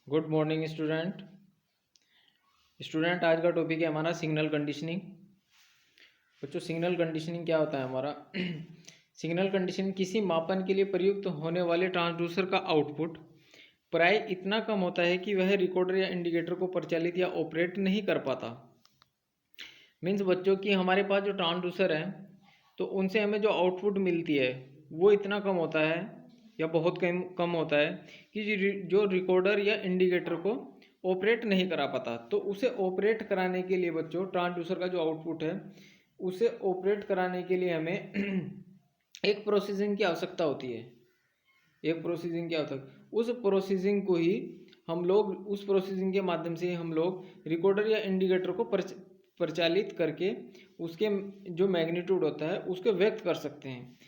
Good morning student आज का topic है हमारा सिग्नल कंडीशनिंग। बच्चों सिग्नल कंडीशनिंग क्या होता है हमारा सिग्नल कंडीशनिंग किसी मापन के लिए प्रयुक्त होने वाले ट्रांसड्यूसर का आउटपुट प्राय इतना कम होता है कि वह रिकॉर्डर या इंडिकेटर को परिचालित या ऑपरेट नहीं कर पाता। मीन्स बच्चों की हमारे पास जो ट्रांसड्यूसर है तो उनसे हमें जो आउटपुट मिलती है वो इतना कम होता है या बहुत कम होता है कि जो रिकॉर्डर या इंडिकेटर को ऑपरेट नहीं करा पाता। तो उसे ऑपरेट कराने के लिए बच्चों ट्रांसड्यूसर का जो आउटपुट है उसे ऑपरेट कराने के लिए हमें एक प्रोसेसिंग की आवश्यकता होती है। एक प्रोसेसिंग क्या होता है, उस प्रोसेसिंग को ही हम लोग उस प्रोसेसिंग के माध्यम से हम लोग रिकॉर्डर या इंडिकेटर को परिचालित करके उसके जो मैग्नीट्यूड होता है उसको व्यक्त कर सकते हैं।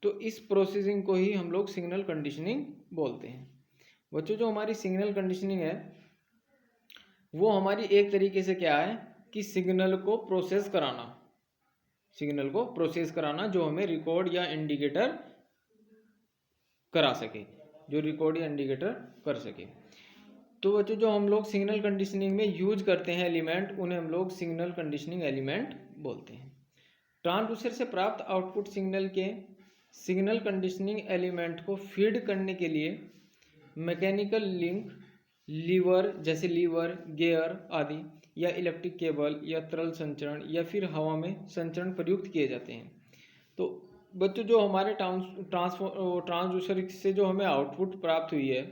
तो इस प्रोसेसिंग को ही हम लोग सिग्नल कंडीशनिंग बोलते हैं। बच्चों जो हमारी सिग्नल कंडीशनिंग है वो हमारी एक तरीके से क्या है कि सिग्नल को प्रोसेस कराना जो हमें रिकॉर्ड या इंडिकेटर करा सके, जो रिकॉर्ड या इंडिकेटर कर सके। तो बच्चों जो हम लोग सिग्नल कंडीशनिंग में यूज करते हैं एलिमेंट उन्हें हम लोग सिग्नल कंडीशनिंग एलिमेंट बोलते हैं। ट्रांसड्यूसर से प्राप्त आउटपुट सिग्नल के सिग्नल कंडीशनिंग एलिमेंट को फीड करने के लिए मैकेनिकल लिंक जैसे लीवर गियर आदि या इलेक्ट्रिक केबल या तरल संचरण या फिर हवा में संचरण प्रयुक्त किए जाते हैं। तो बच्चों जो हमारे ट्रांसड्यूसर से जो हमें आउटपुट प्राप्त हुई है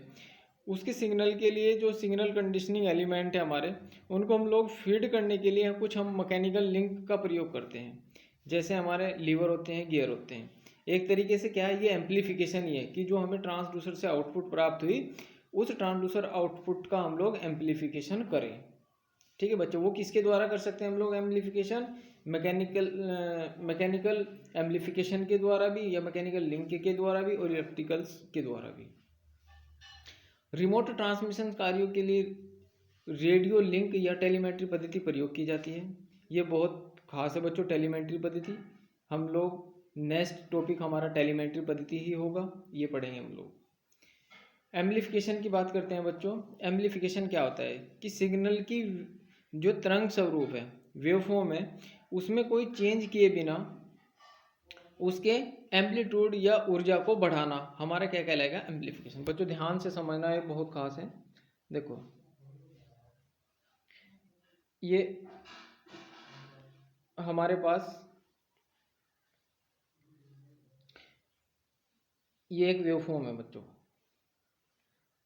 उसके सिग्नल के लिए जो सिग्नल कंडीशनिंग एलिमेंट है हमारे उनको हम लोग फीड करने के लिए कुछ हम मैकेनिकल लिंक का प्रयोग करते हैं। जैसे हमारे लीवर होते हैं गियर होते हैं। एक तरीके से क्या है ये एम्पलीफिकेशन ही है कि जो हमें ट्रांसड्यूसर से आउटपुट प्राप्त हुई उस ट्रांसड्यूसर आउटपुट का हम लोग एम्पलीफिकेशन करें। ठीक है बच्चों, वो किसके द्वारा कर सकते हैं हम लोग एम्पलीफिकेशन, मैकेनिकल एम्पलीफिकेशन के द्वारा भी या मैकेनिकल लिंक के द्वारा भी और इलेक्ट्रिकल्स के द्वारा भी। रिमोट ट्रांसमिशन कार्यों के लिए रेडियो लिंक या टेलीमेट्री पद्धति प्रयोग की जाती है। ये बहुत खास है बच्चों टेलीमेट्री पद्धति। हम लोग नेक्स्ट टॉपिक हमारा टेलीमेट्री पद्धति ही होगा, ये पढ़ेंगे हम लोग। एम्पलीफिकेशन की बात करते हैं बच्चों। एम्पलीफिकेशन क्या होता है कि सिग्नल की जो तरंग स्वरूप है वेवफॉर्म है उसमें कोई चेंज किए बिना उसके एम्पलीट्यूड या ऊर्जा को बढ़ाना हमारा क्या कहलाएगा एम्पलीफिकेशन। बच्चों ध्यान से समझना है, बहुत खास है। देखो ये हमारे पास ये एक वेवफॉर्म है बच्चों।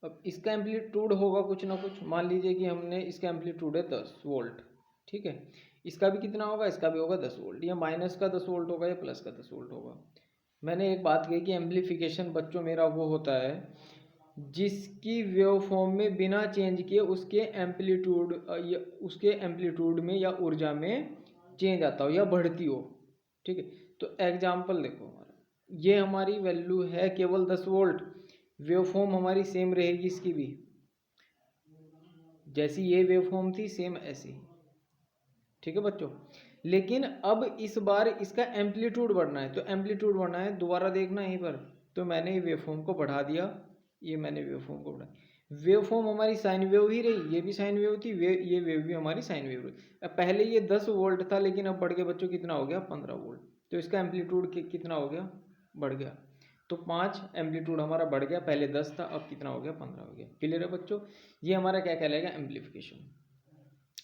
अब इसका एम्पलीट्यूड होगा कुछ ना कुछ, मान लीजिए कि हमने इसका एम्पलीट्यूड है 10 वोल्ट। ठीक है, इसका भी कितना होगा, इसका भी होगा 10 वोल्ट। या माइनस का 10 वोल्ट होगा या प्लस का 10 वोल्ट होगा। मैंने एक बात कही कि एम्पलीफिकेशन बच्चों मेरा वो होता है जिसकी वेवफॉर्म में बिना चेंज किए उसके एम्पलीट्यूड में या ऊर्जा में चेंज आता हो या बढ़ती हो। ठीक है, तो एग्जाम्पल देखो हमारा ये हमारी वैल्यू है केवल 10 वोल्ट। वेवफॉर्म हमारी सेम रहेगी इसकी भी, जैसी ये वेवफॉर्म थी सेम ऐसी। ठीक है बच्चों, लेकिन अब इस बार इसका एम्पलीट्यूड बढ़ना है। तो एम्पलीट्यूड बढ़ना है, दोबारा देखना यहीं पर। तो मैंने ये वेवफॉर्म को बढ़ा दिया, ये मैंने वेवफॉर्म को बढ़ाया। वेवफॉर्म हमारी साइन वेव ही रही, ये भी साइन वेव थी, ये वेव भी हमारी साइन वेव रही। अब पहले ये 10 वोल्ट था लेकिन अब बढ़ के बच्चों कितना हो गया 15 वोल्ट। तो इसका एम्पलीट्यूड कितना हो गया, बढ़ गया। तो 5 एम्पलीट्यूड हमारा बढ़ गया, पहले 10 था अब कितना हो गया 15 हो गया। क्लियर है बच्चों, ये हमारा क्या कहलाएगा एम्पलीफिकेशन।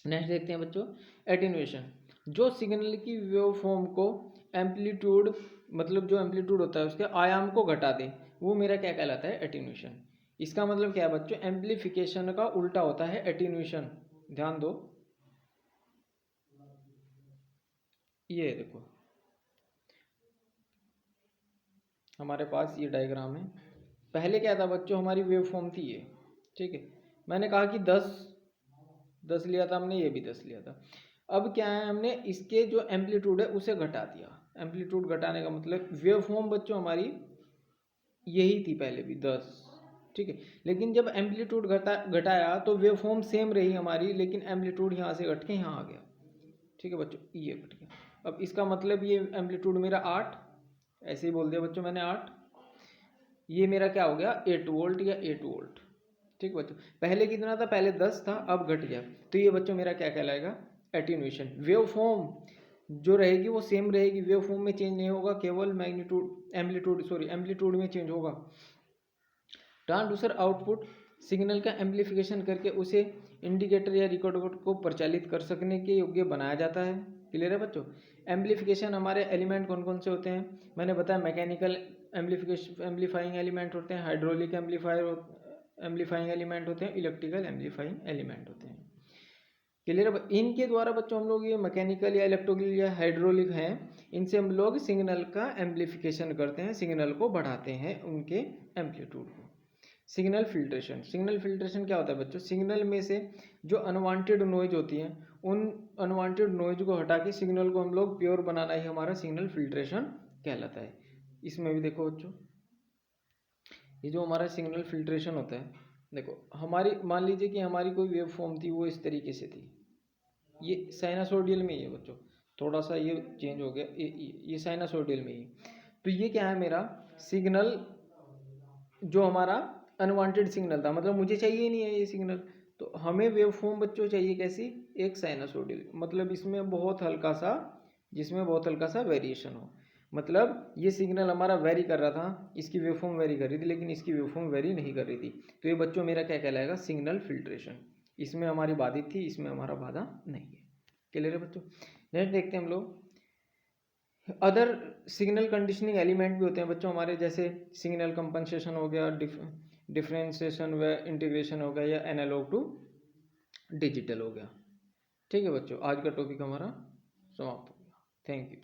नेक्स्ट देखते हैं बच्चों एटीन्यूएशन। जो सिग्नल की वेवफॉर्म को एम्पलीट्यूड मतलब जो एम्पलीट्यूड होता है उसके आयाम को घटा दे वो मेरा क्या कहलाता है एटीन्यूएशन। इसका मतलब क्या है बच्चों, एम्पलीफिकेशन का उल्टा होता है एटीन्यूएशन। ध्यान दो, ये देखो हमारे पास ये डायग्राम है। पहले क्या था बच्चों, हमारी वेवफॉर्म थी ये। ठीक है, मैंने कहा कि 10 लिया था हमने, ये भी 10 लिया था। अब क्या है, हमने इसके जो एम्पलीट्यूड है उसे घटा दिया। एम्पलीट्यूड घटाने का मतलब वेवफॉर्म बच्चों हमारी यही थी पहले भी 10। ठीक है, लेकिन जब एम्पलीट्यूड घटाया तो वेवफॉर्म सेम रही हमारी, लेकिन एम्पलीट्यूड यहाँ से घट के यहाँ आ गया। ठीक है बच्चों, ये घट गया। अब इसका मतलब ये एम्पलीट्यूड मेरा 8, ऐसे ही बोल दिया बच्चों मैंने 8। ये मेरा क्या हो गया 8 वोल्ट या 8 वोल्ट। ठीक बच्चों, पहले कितना था, पहले 10 था, अब घट गया, तो ये बच्चों मेरा क्या कहलाएगा, एटीन्यूएशन। वेव फॉर्म जो रहेगी वो सेम रहेगी, वेव फॉर्म में चेंज नहीं होगा, केवल एम्पलीट्यूड में चेंज होगा। ट्रांसड्यूसर आउटपुट सिग्नल का एम्पलीफिकेशन करके उसे इंडिकेटर या रिकॉर्डर को प्रचालित कर सकने के योग्य बनाया जाता है। क्लियर है बच्चों। एम्पलीफिकेशन हमारे एलिमेंट कौन कौन से होते हैं, मैंने बताया मैकेनिकल एम्पलीफाइंग एलिमेंट होते हैं, हाइड्रोलिक एम्पलीफाइंग एलिमेंट होते हैं, इलेक्ट्रिकल एम्पलीफाइंग एलिमेंट होते हैं। क्लियर है। इनके द्वारा बच्चों हम लोग ये मैकेनिकल या इलेक्ट्रिकल या हाइड्रोलिक हैं, इनसे हम लोग सिग्नल का एम्पलीफिकेशन करते हैं, सिग्नल को बढ़ाते हैं उनके एम्पलीट्यूड को। सिग्नल फिल्ट्रेशन क्या होता है बच्चों, सिग्नल में से जो अनवांटेड नॉइज होती है उन अनवांटेड नॉइज को हटा के सिग्नल को हम लोग प्योर बनाना ही हमारा सिग्नल फिल्ट्रेशन कहलाता है। इसमें भी देखो बच्चों, ये जो हमारा सिग्नल फिल्ट्रेशन होता है, देखो हमारी मान लीजिए कि हमारी कोई वेव फॉर्म थी, वो इस तरीके से थी, ये साइनसोइडल में ही है बच्चों, थोड़ा सा ये चेंज हो गया, ये साइनसोइडल में ही। तो ये क्या है, मेरा सिग्नल जो हमारा अनवांटेड सिग्नल था, मतलब मुझे चाहिए नहीं है ये सिग्नल, तो हमें वेव फॉर्म बच्चों चाहिए कैसी, एक साइनसोइडल, मतलब इसमें बहुत हल्का सा, जिसमें बहुत हल्का सा वेरिएशन हो, मतलब ये सिग्नल हमारा वेरी कर रहा था, इसकी वेव फॉर्म वेरी कर रही थी, लेकिन इसकी वेव फॉर्म वेरी नहीं कर रही थी, तो ये बच्चों मेरा क्या कहलाएगा, सिग्नल फिल्ट्रेशन। इसमें हमारी बाधित थी, इसमें हमारा बाधा नहीं है। क्लियर है बच्चों। नेक्स्ट देखते हैं हम लोग, अदर सिग्नल कंडीशनिंग एलिमेंट भी होते हैं बच्चों हमारे, जैसे सिग्नल कंपनसेशन हो गया, डिफरेंशिएशन व इंटीग्रेशन हो गया, या एनालॉग टू डिजिटल हो गया। ठीक है बच्चों, आज का टॉपिक हमारा समाप्त हो गया। Thank you.